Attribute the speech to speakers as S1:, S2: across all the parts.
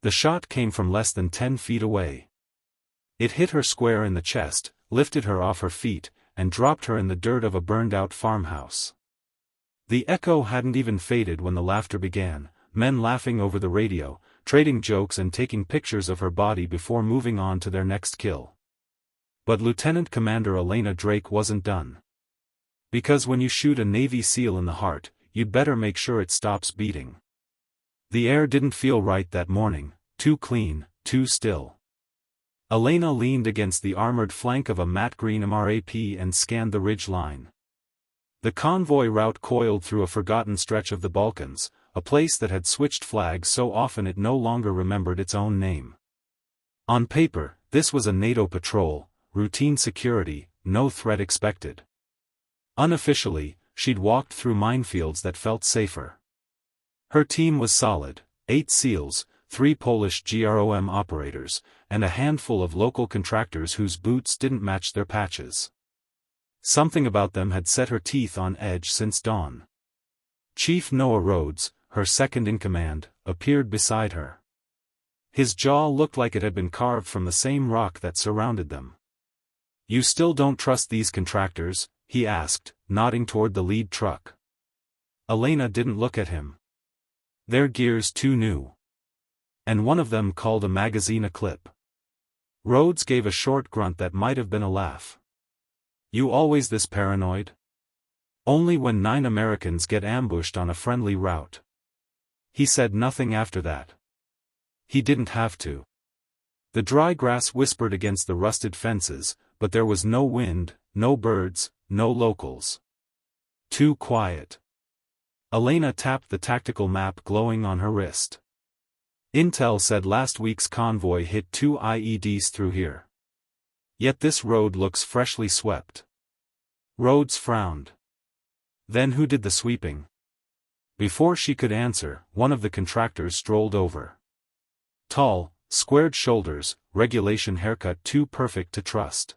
S1: The shot came from less than 10 feet away. It hit her square in the chest, lifted her off her feet, and dropped her in the dirt of a burned-out farmhouse. The echo hadn't even faded when the laughter began, men laughing over the radio, trading jokes and taking pictures of her body before moving on to their next kill. But Lieutenant Commander Elena Drake wasn't done. Because when you shoot a Navy SEAL in the heart, you'd better make sure it stops beating. The air didn't feel right that morning, too clean, too still. Elena leaned against the armored flank of a matte green MRAP and scanned the ridge line. The convoy route coiled through a forgotten stretch of the Balkans, a place that had switched flags so often it no longer remembered its own name. On paper, this was a NATO patrol, routine security, no threat expected. Unofficially, she'd walked through minefields that felt safer. Her team was solid, 8 SEALs, 3 Polish GROM operators, and a handful of local contractors whose boots didn't match their patches. Something about them had set her teeth on edge since dawn. Chief Noah Rhodes, her second-in-command, appeared beside her. His jaw looked like it had been carved from the same rock that surrounded them. "You still don't trust these contractors?" he asked, nodding toward the lead truck. Elena didn't look at him. Their gear's too new. And one of them called a magazine a clip. Rhodes gave a short grunt that might have been a laugh. "You always this paranoid?" "Only when 9 Americans get ambushed on a friendly route." He said nothing after that. He didn't have to. The dry grass whispered against the rusted fences, but there was no wind, no birds, no locals. Too quiet. Elena tapped the tactical map glowing on her wrist. "Intel said last week's convoy hit 2 IEDs through here. Yet this road looks freshly swept." Rhodes frowned. "Then who did the sweeping?" Before she could answer, one of the contractors strolled over. Tall, squared shoulders, regulation haircut too perfect to trust.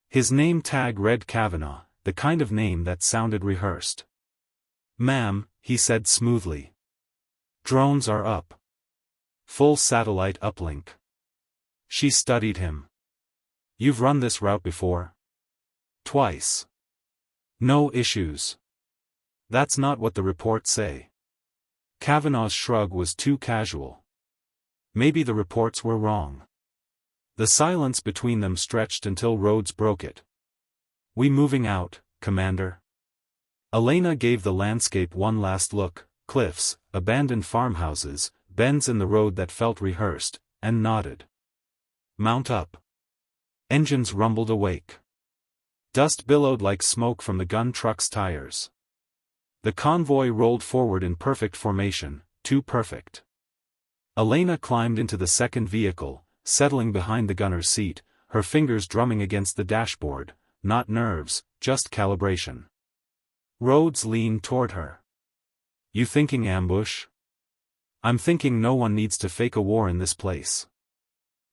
S1: His name tag read Kavanaugh, the kind of name that sounded rehearsed. "Ma'am," he said smoothly. "Drones are up. Full satellite uplink." She studied him. "You've run this route before?" "Twice." "No issues." "That's not what the reports say." Kavanaugh's shrug was too casual. Maybe the reports were wrong. The silence between them stretched until Rhodes broke it. "We moving out, Commander?" Elena gave the landscape one last look, cliffs, abandoned farmhouses, bends in the road that felt rehearsed, and nodded. "Mount up." Engines rumbled awake. Dust billowed like smoke from the gun truck's tires. The convoy rolled forward in perfect formation, too perfect. Elena climbed into the second vehicle, settling behind the gunner's seat, her fingers drumming against the dashboard, not nerves, just calibration. Rhodes leaned toward her. "You thinking ambush?" "I'm thinking no one needs to fake a war in this place.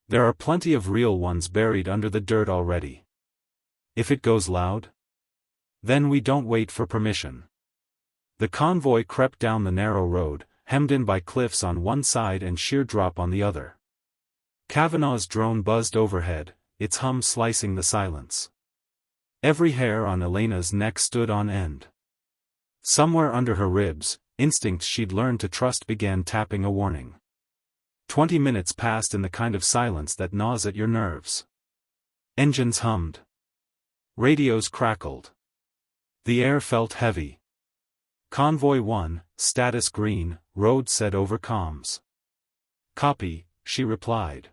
S1: There are plenty of real ones buried under the dirt already. If it goes loud? Then we don't wait for permission." The convoy crept down the narrow road, hemmed in by cliffs on one side and sheer drop on the other. Kavanaugh's drone buzzed overhead, its hum slicing the silence. Every hair on Elena's neck stood on end. Somewhere under her ribs, instincts she'd learned to trust began tapping a warning. 20 minutes passed in the kind of silence that gnaws at your nerves. Engines hummed. Radios crackled. The air felt heavy. "Convoy 1, status green," Rhodes said over comms. "Copy," she replied.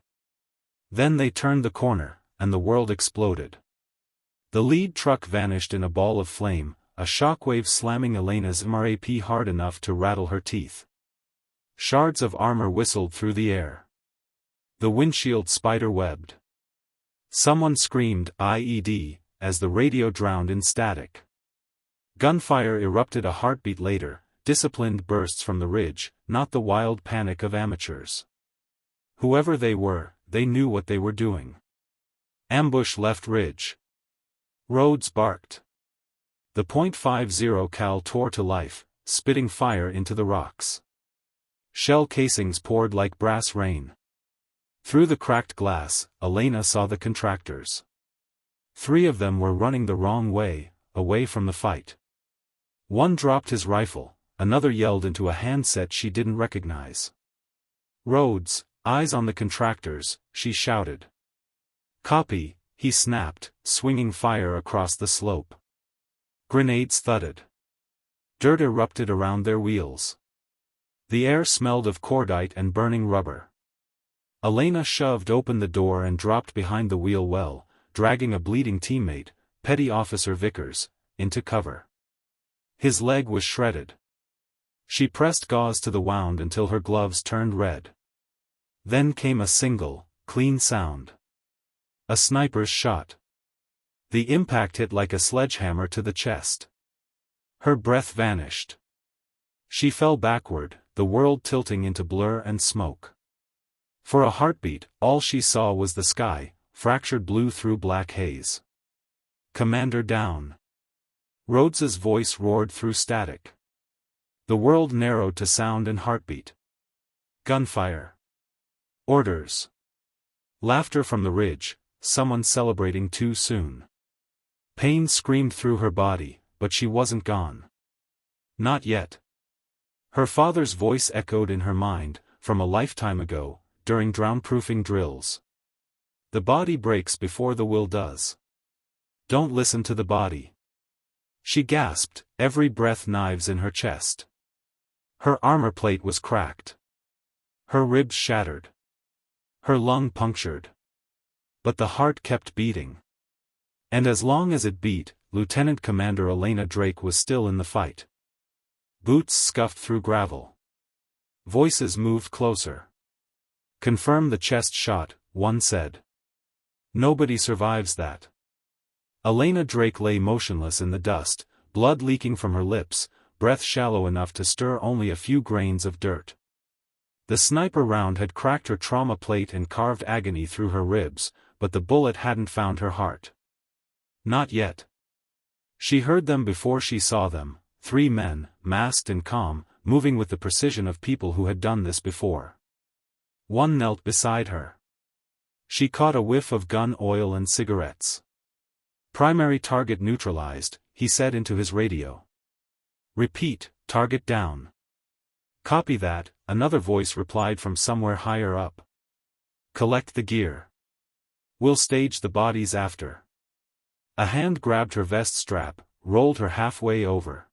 S1: Then they turned the corner, and the world exploded. The lead truck vanished in a ball of flame, a shockwave slamming Elena's MRAP hard enough to rattle her teeth. Shards of armor whistled through the air. The windshield spider-webbed. Someone screamed, "IED," as the radio drowned in static. Gunfire erupted a heartbeat later, disciplined bursts from the ridge, not the wild panic of amateurs. Whoever they were, they knew what they were doing. Ambush left ridge. Rhodes barked. The .50 cal tore to life, spitting fire into the rocks. Shell casings poured like brass rain. Through the cracked glass, Elena saw the contractors. 3 of them were running the wrong way, away from the fight. One dropped his rifle, another yelled into a handset she didn't recognize. "Rhodes, eyes on the contractors," she shouted. "Copy," he snapped, swinging fire across the slope. Grenades thudded. Dirt erupted around their wheels. The air smelled of cordite and burning rubber. Elena shoved open the door and dropped behind the wheel well, dragging a bleeding teammate, Petty Officer Vickers, into cover. His leg was shredded. She pressed gauze to the wound until her gloves turned red. Then came a single, clean sound. A sniper's shot. The impact hit like a sledgehammer to the chest. Her breath vanished. She fell backward, the world tilting into blur and smoke. For a heartbeat, all she saw was the sky, fractured blue through black haze. "Commander down." Rhodes's voice roared through static. The world narrowed to sound and heartbeat. Gunfire. Orders. Laughter from the ridge, someone celebrating too soon. Pain screamed through her body, but she wasn't gone. Not yet. Her father's voice echoed in her mind, from a lifetime ago, during drown-proofing drills. The body breaks before the will does. Don't listen to the body. She gasped, every breath knives in her chest. Her armor plate was cracked. Her ribs shattered. Her lung punctured. But the heart kept beating. And as long as it beat, Lieutenant Commander Elena Drake was still in the fight. Boots scuffed through gravel. Voices moved closer. "Confirm the chest shot," one said. "Nobody survives that." Elena Drake lay motionless in the dust, blood leaking from her lips, breath shallow enough to stir only a few grains of dirt. The sniper round had cracked her trauma plate and carved agony through her ribs, but the bullet hadn't found her heart. Not yet. She heard them before she saw them, 3 men, masked and calm, moving with the precision of people who had done this before. One knelt beside her. She caught a whiff of gun oil and cigarettes. "Primary target neutralized," he said into his radio. "Repeat, target down." "Copy that," another voice replied from somewhere higher up. "Collect the gear. We'll stage the bodies after." A hand grabbed her vest strap, rolled her halfway over.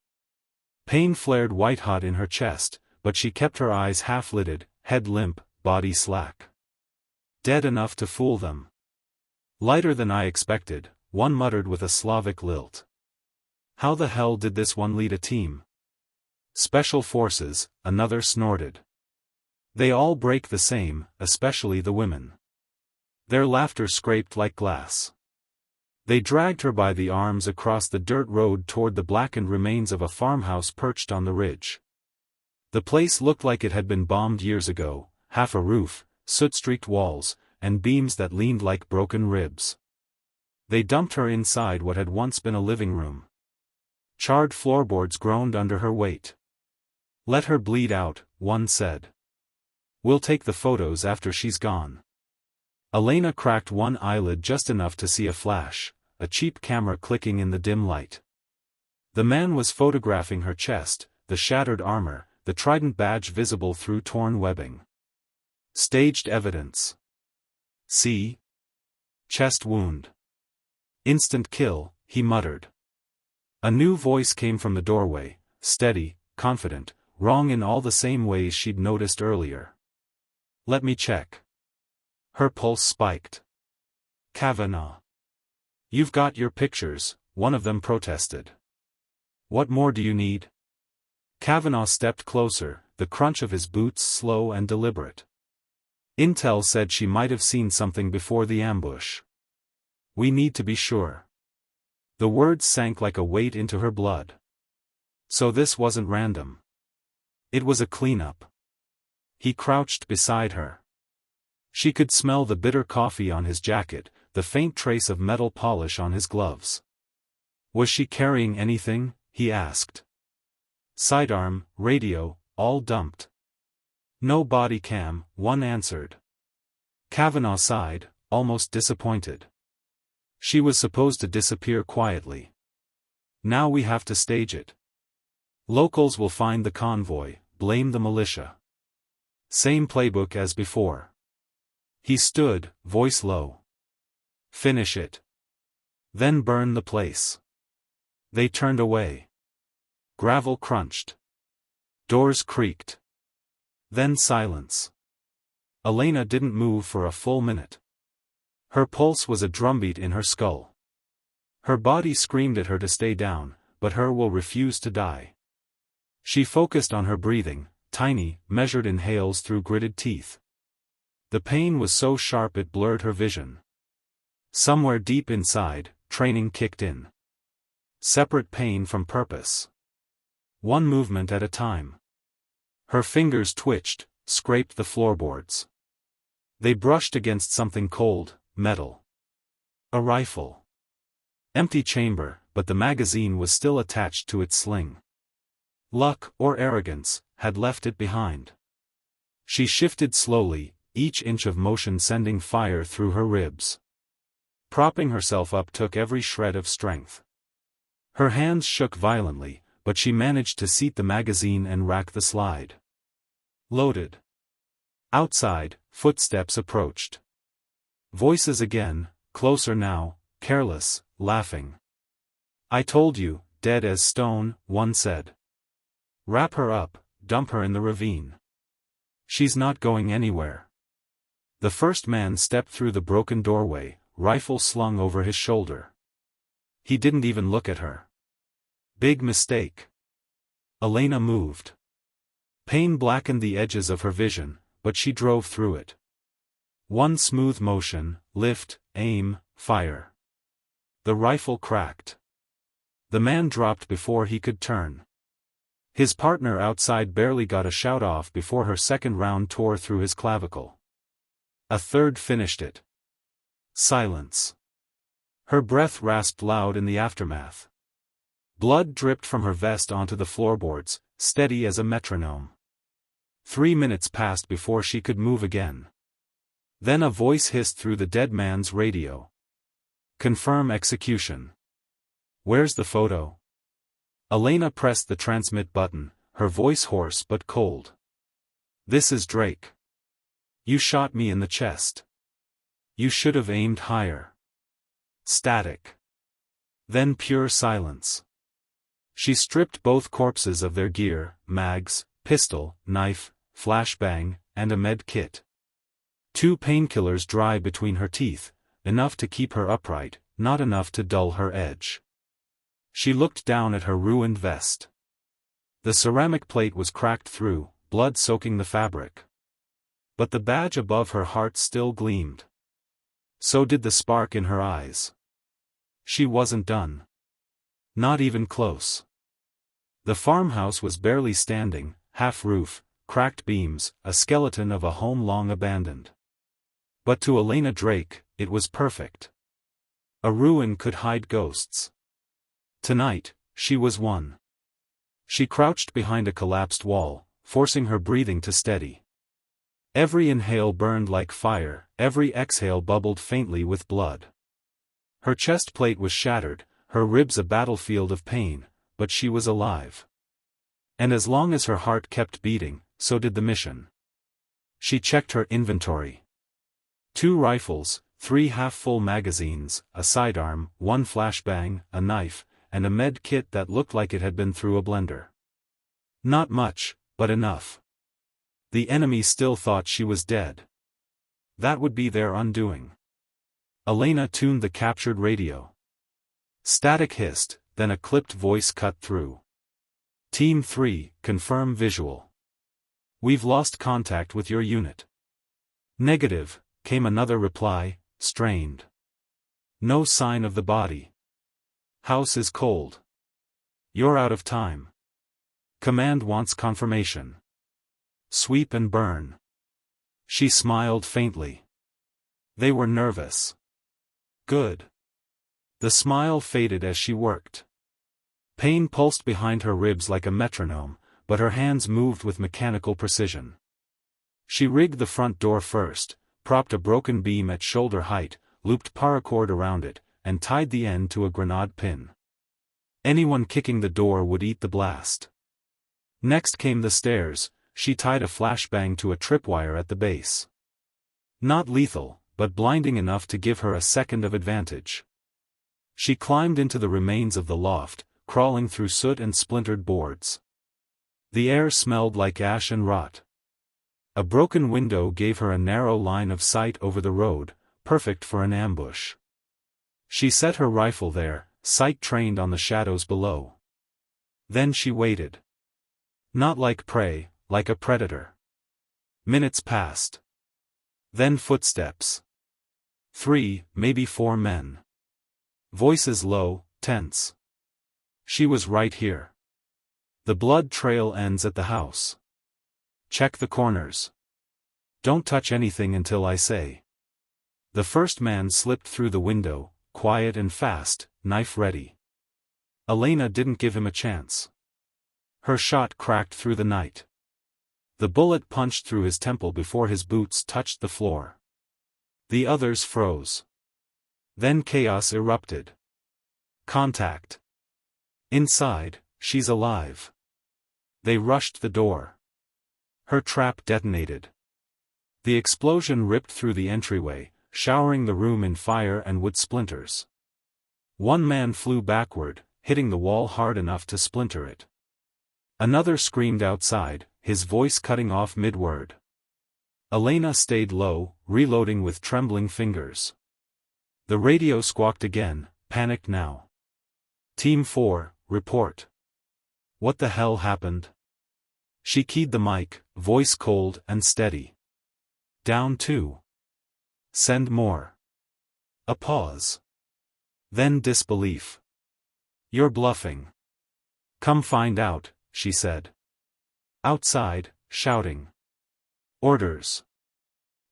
S1: Pain flared white-hot in her chest, but she kept her eyes half-lidded, head limp, body slack. "Dead enough to fool them." "Lighter than I expected," one muttered with a Slavic lilt. "How the hell did this one lead a team?" "Special Forces," another snorted. "They all break the same, especially the women." Their laughter scraped like glass. They dragged her by the arms across the dirt road toward the blackened remains of a farmhouse perched on the ridge. The place looked like it had been bombed years ago, half a roof, soot-streaked walls, and beams that leaned like broken ribs. They dumped her inside what had once been a living room. Charred floorboards groaned under her weight. "Let her bleed out," one said. "We'll take the photos after she's gone." Elena cracked one eyelid just enough to see a flash, a cheap camera clicking in the dim light. The man was photographing her chest, the shattered armor, the trident badge visible through torn webbing. "Staged evidence. See? Chest wound. Instant kill," he muttered. A new voice came from the doorway, steady, confident, wrong in all the same ways she'd noticed earlier. "Let me check." Her pulse spiked. "Kavanaugh. You've got your pictures," one of them protested. "What more do you need?" Kavanaugh stepped closer, the crunch of his boots slow and deliberate. "Intel said she might have seen something before the ambush. We need to be sure." The words sank like a weight into her blood. So this wasn't random. It was a cleanup. He crouched beside her. She could smell the bitter coffee on his jacket, the faint trace of metal polish on his gloves. "Was she carrying anything?" he asked. "Sidearm, radio, all dumped." No body cam, one answered. Kavanaugh sighed, almost disappointed. She was supposed to disappear quietly. Now we have to stage it. Locals will find the convoy, blame the militia. Same playbook as before. He stood, voice low. Finish it. Then burn the place. They turned away. Gravel crunched. Doors creaked. Then silence. Elena didn't move for a full minute. Her pulse was a drumbeat in her skull. Her body screamed at her to stay down, but her will refused to die. She focused on her breathing, tiny, measured inhales through gritted teeth. The pain was so sharp it blurred her vision. Somewhere deep inside, training kicked in. Separate pain from purpose. One movement at a time. Her fingers twitched, scraped the floorboards. They brushed against something cold, metal. A rifle. Empty chamber, but the magazine was still attached to its sling. Luck, or arrogance, had left it behind. She shifted slowly, each inch of motion sending fire through her ribs. Propping herself up took every shred of strength. Her hands shook violently, but she managed to seat the magazine and rack the slide. Loaded. Outside, footsteps approached. Voices again, closer now, careless, laughing. I told you, dead as stone, one said. Wrap her up, dump her in the ravine. She's not going anywhere. The first man stepped through the broken doorway, rifle slung over his shoulder. He didn't even look at her. Big mistake. Elena moved. Pain blackened the edges of her vision, but she drove through it. One smooth motion, lift, aim, fire. The rifle cracked. The man dropped before he could turn. His partner outside barely got a shout off before her second round tore through his clavicle. A third finished it. Silence. Her breath rasped loud in the aftermath. Blood dripped from her vest onto the floorboards, steady as a metronome. 3 minutes passed before she could move again. Then a voice hissed through the dead man's radio. Confirm execution. Where's the photo? Elena pressed the transmit button, her voice hoarse but cold. This is Drake. You shot me in the chest. You should have aimed higher. Static. Then pure silence. She stripped both corpses of their gear, mags, pistol, knife, flashbang, and a med kit. 2 painkillers dry between her teeth, enough to keep her upright, not enough to dull her edge. She looked down at her ruined vest. The ceramic plate was cracked through, blood soaking the fabric. But the badge above her heart still gleamed. So did the spark in her eyes. She wasn't done. Not even close. The farmhouse was barely standing, half roof, cracked beams, a skeleton of a home long abandoned. But to Elena Drake, it was perfect. A ruin could hide ghosts. Tonight, she was one. She crouched behind a collapsed wall, forcing her breathing to steady. Every inhale burned like fire, every exhale bubbled faintly with blood. Her chest plate was shattered, her ribs a battlefield of pain, but she was alive. And as long as her heart kept beating, so did the mission. She checked her inventory. 2 rifles, 3 half-full magazines, a sidearm, 1 flashbang, a knife, and a med kit that looked like it had been through a blender. Not much, but enough. The enemy still thought she was dead. That would be their undoing. Elena tuned the captured radio. Static hissed, then a clipped voice cut through. Team 3, confirm visual. We've lost contact with your unit. Negative, came another reply, strained. No sign of the body. House is cold. You're out of time. Command wants confirmation. Sweep and burn. She smiled faintly. They were nervous. Good. The smile faded as she worked. Pain pulsed behind her ribs like a metronome, but her hands moved with mechanical precision. She rigged the front door first, propped a broken beam at shoulder height, looped paracord around it, and tied the end to a grenade pin. Anyone kicking the door would eat the blast. Next came the stairs. She tied a flashbang to a tripwire at the base. Not lethal, but blinding enough to give her a second of advantage. She climbed into the remains of the loft, crawling through soot and splintered boards. The air smelled like ash and rot. A broken window gave her a narrow line of sight over the road, perfect for an ambush. She set her rifle there, sight trained on the shadows below. Then she waited. Not like prey, like a predator. Minutes passed. Then footsteps. 3, maybe 4 men. Voices low, tense. She was right here. The blood trail ends at the house. Check the corners. Don't touch anything until I say. The first man slipped through the window, quiet and fast, knife ready. Elena didn't give him a chance. Her shot cracked through the night. The bullet punched through his temple before his boots touched the floor. The others froze. Then chaos erupted. Contact. Inside, she's alive. They rushed the door. Her trap detonated. The explosion ripped through the entryway, showering the room in fire and wood splinters. One man flew backward, hitting the wall hard enough to splinter it. Another screamed outside, his voice cutting off mid-word. Elena stayed low, reloading with trembling fingers. The radio squawked again, panicked now. Team 4, report. What the hell happened? She keyed the mic, voice cold and steady. Down 2. Send more. A pause. Then disbelief. You're bluffing. Come find out, she said. Outside, shouting. Orders.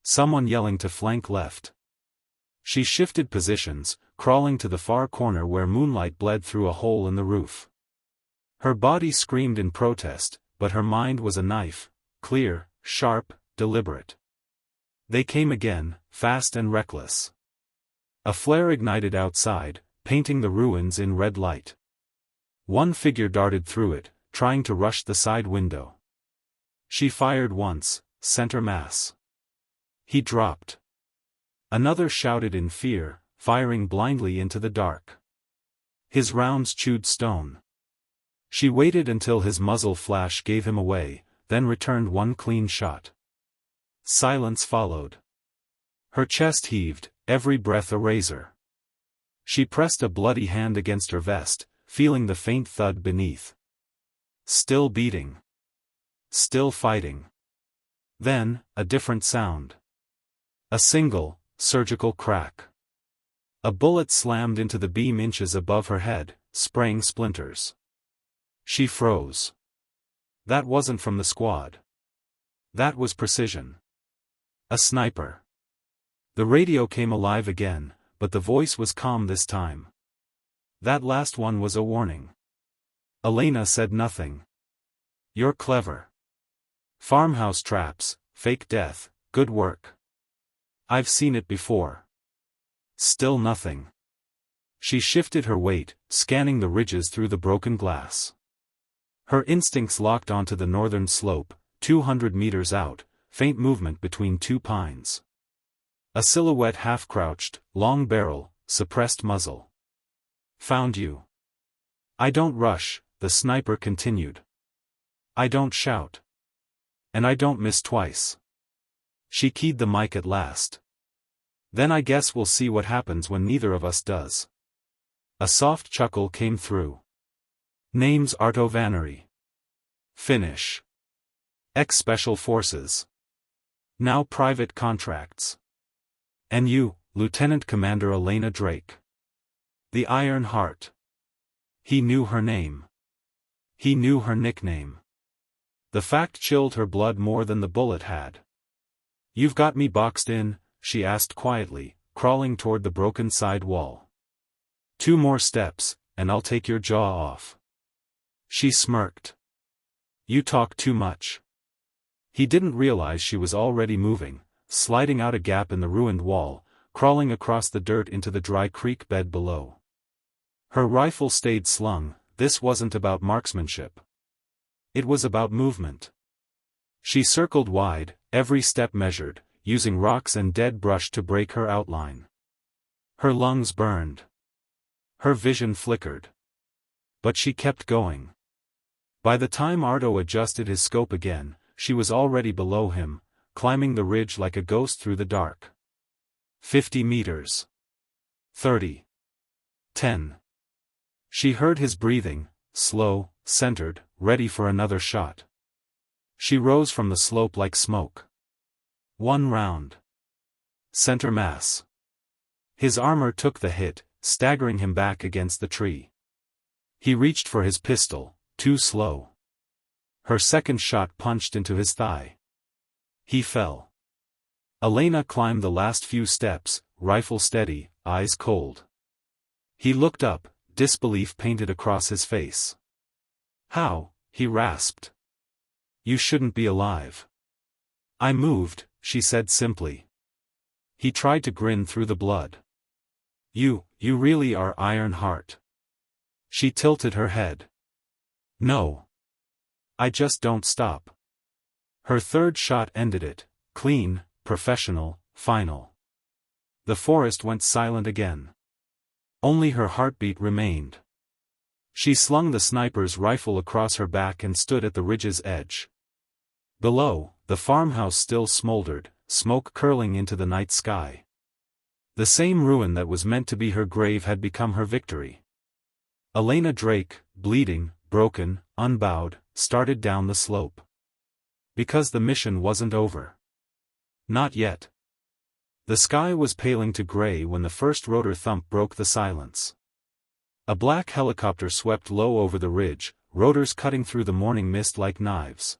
S1: Someone yelling to flank left. She shifted positions, crawling to the far corner where moonlight bled through a hole in the roof. Her body screamed in protest, but her mind was a knife, clear, sharp, deliberate. They came again, fast and reckless. A flare ignited outside, painting the ruins in red light. One figure darted through it, trying to rush the side window. She fired once, center mass. He dropped. Another shouted in fear, firing blindly into the dark. His rounds chewed stone. She waited until his muzzle flash gave him away, then returned one clean shot. Silence followed. Her chest heaved, every breath a razor. She pressed a bloody hand against her vest, feeling the faint thud beneath. Still beating. Still fighting. Then, a different sound. A single, surgical crack. A bullet slammed into the beam inches above her head, spraying splinters. She froze. That wasn't from the squad. That was precision. A sniper. The radio came alive again, but the voice was calm this time. That last one was a warning. Elena said nothing. You're clever. Farmhouse traps, fake death, good work. I've seen it before. Still nothing. She shifted her weight, scanning the ridges through the broken glass. Her instincts locked onto the northern slope, 200 meters out, faint movement between 2 pines. A silhouette half-crouched, long barrel, suppressed muzzle. Found you. I don't rush, the sniper continued. I don't shout. And I don't miss twice. She keyed the mic at last. Then I guess we'll see what happens when neither of us does. A soft chuckle came through. Name's Arto Vannery. Finnish. Ex-Special Forces. Now private contracts. And you, Lieutenant Commander Elena Drake. The Iron Heart. He knew her name. He knew her nickname. The fact chilled her blood more than the bullet had. You've got me boxed in, she asked quietly, crawling toward the broken side wall. 2 more steps, and I'll take your jaw off. She smirked. You talk too much. He didn't realize she was already moving, sliding out a gap in the ruined wall, crawling across the dirt into the dry creek bed below. Her rifle stayed slung. This wasn't about marksmanship. It was about movement. She circled wide, every step measured, using rocks and dead brush to break her outline. Her lungs burned. Her vision flickered. But she kept going. By the time Ardo adjusted his scope again, she was already below him, climbing the ridge like a ghost through the dark. 50 meters. 30. 10. She heard his breathing, slow, centered, ready for another shot. She rose from the slope like smoke. 1 round. Center mass. His armor took the hit, staggering him back against the tree. He reached for his pistol, too slow. Her second shot punched into his thigh. He fell. Elena climbed the last few steps, rifle steady, eyes cold. He looked up, disbelief painted across his face. "How?" he rasped. "You shouldn't be alive." "I moved," she said simply. He tried to grin through the blood. You really are Iron Heart." She tilted her head. "No. I just don't stop." Her third shot ended it, clean, professional, final. The forest went silent again. Only her heartbeat remained. She slung the sniper's rifle across her back and stood at the ridge's edge. Below, the farmhouse still smoldered, smoke curling into the night sky. The same ruin that was meant to be her grave had become her victory. Elena Drake, bleeding, broken, unbowed, started down the slope. Because the mission wasn't over. Not yet. The sky was paling to gray when the first rotor thump broke the silence. A black helicopter swept low over the ridge, rotors cutting through the morning mist like knives.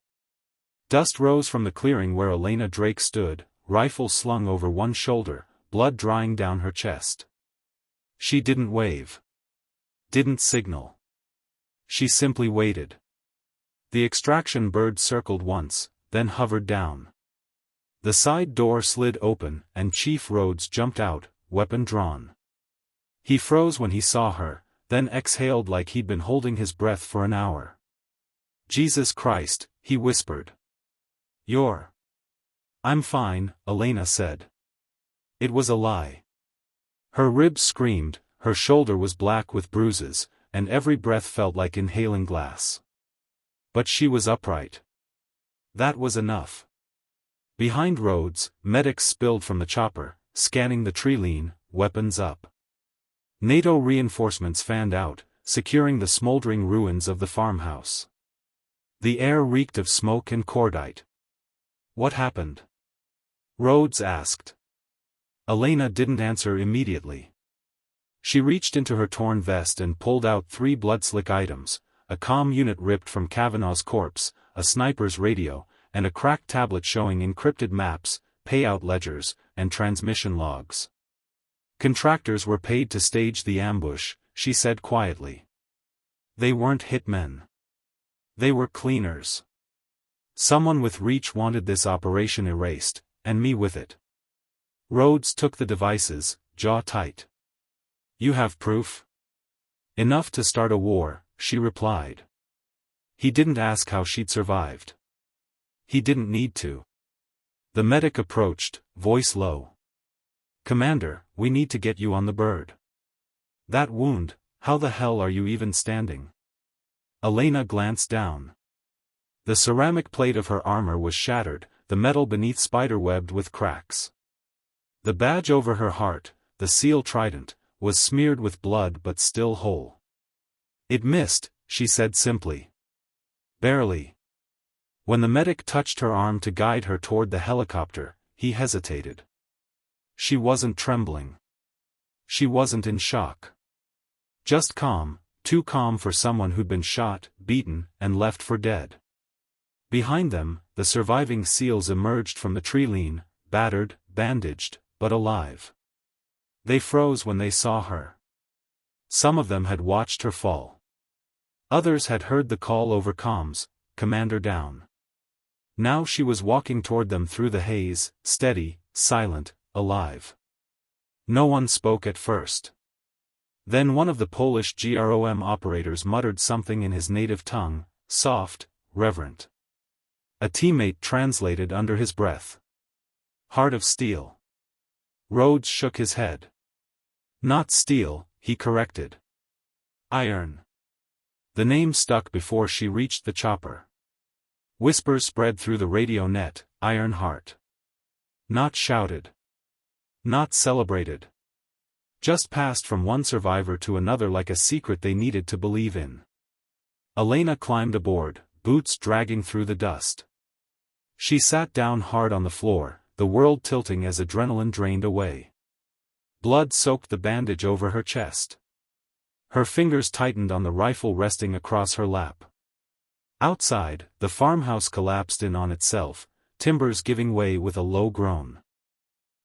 S1: Dust rose from the clearing where Elena Drake stood, rifle slung over one shoulder, blood drying down her chest. She didn't wave. Didn't signal. She simply waited. The extraction bird circled once, then hovered down. The side door slid open, and Chief Rhodes jumped out, weapon drawn. He froze when he saw her, then exhaled like he'd been holding his breath for an hour. "Jesus Christ," he whispered. "You're..." "I'm fine," Elena said. It was a lie. Her ribs screamed, her shoulder was black with bruises, and every breath felt like inhaling glass. But she was upright. That was enough. Behind Rhodes, medics spilled from the chopper, scanning the tree line, weapons up. NATO reinforcements fanned out, securing the smoldering ruins of the farmhouse. The air reeked of smoke and cordite. "What happened?" Rhodes asked. Elena didn't answer immediately. She reached into her torn vest and pulled out 3 blood-slick items, a comm unit ripped from Kavanaugh's corpse, a sniper's radio, and a cracked tablet showing encrypted maps, payout ledgers, and transmission logs. "Contractors were paid to stage the ambush," she said quietly. "They weren't hitmen. They were cleaners. Someone with reach wanted this operation erased, and me with it." Rhodes took the devices, jaw tight. "You have proof?" "Enough to start a war," she replied. He didn't ask how she'd survived. He didn't need to. The medic approached, voice low. "Commander, we need to get you on the bird." "That wound, how the hell are you even standing?" Elena glanced down. The ceramic plate of her armor was shattered, the metal beneath spiderwebbed with cracks. The badge over her heart, the seal trident, was smeared with blood but still whole. "It missed," she said simply. "Barely." When the medic touched her arm to guide her toward the helicopter, he hesitated. She wasn't trembling. She wasn't in shock. Just calm, too calm for someone who'd been shot, beaten, and left for dead. Behind them, the surviving SEALs emerged from the tree line, battered, bandaged, but alive. They froze when they saw her. Some of them had watched her fall. Others had heard the call over comms, "Commander down." Now she was walking toward them through the haze, steady, silent, alive. No one spoke at first. Then one of the Polish GROM operators muttered something in his native tongue, soft, reverent. A teammate translated under his breath. Heart of steel. Rhodes shook his head. Not steel, he corrected. Iron. The name stuck before she reached the chopper. Whispers spread through the radio net, Iron Heart. Not shouted. Not celebrated. Just passed from one survivor to another like a secret they needed to believe in. Elena climbed aboard, boots dragging through the dust. She sat down hard on the floor, the world tilting as adrenaline drained away. Blood soaked the bandage over her chest. Her fingers tightened on the rifle resting across her lap. Outside, the farmhouse collapsed in on itself, timbers giving way with a low groan.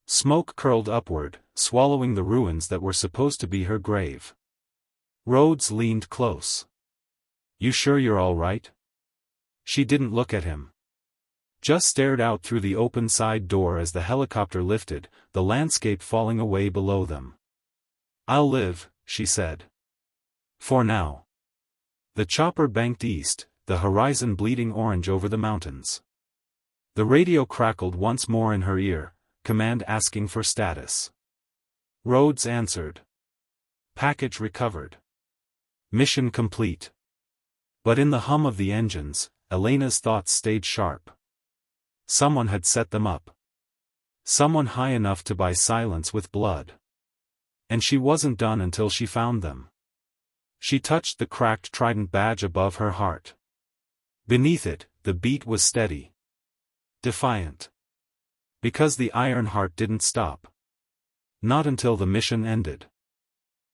S1: Smoke curled upward, swallowing the ruins that were supposed to be her grave. Rhodes leaned close. You sure you're all right? She didn't look at him. Just stared out through the open side door as the helicopter lifted, the landscape falling away below them. I'll live, she said. For now. The chopper banked east, the horizon bleeding orange over the mountains. The radio crackled once more in her ear, command asking for status. Rhodes answered. Package recovered. Mission complete. But in the hum of the engines, Elena's thoughts stayed sharp. Someone had set them up. Someone high enough to buy silence with blood. And she wasn't done until she found them. She touched the cracked trident badge above her heart. Beneath it, the beat was steady. Defiant. Because the Iron Heart didn't stop. Not until the mission ended.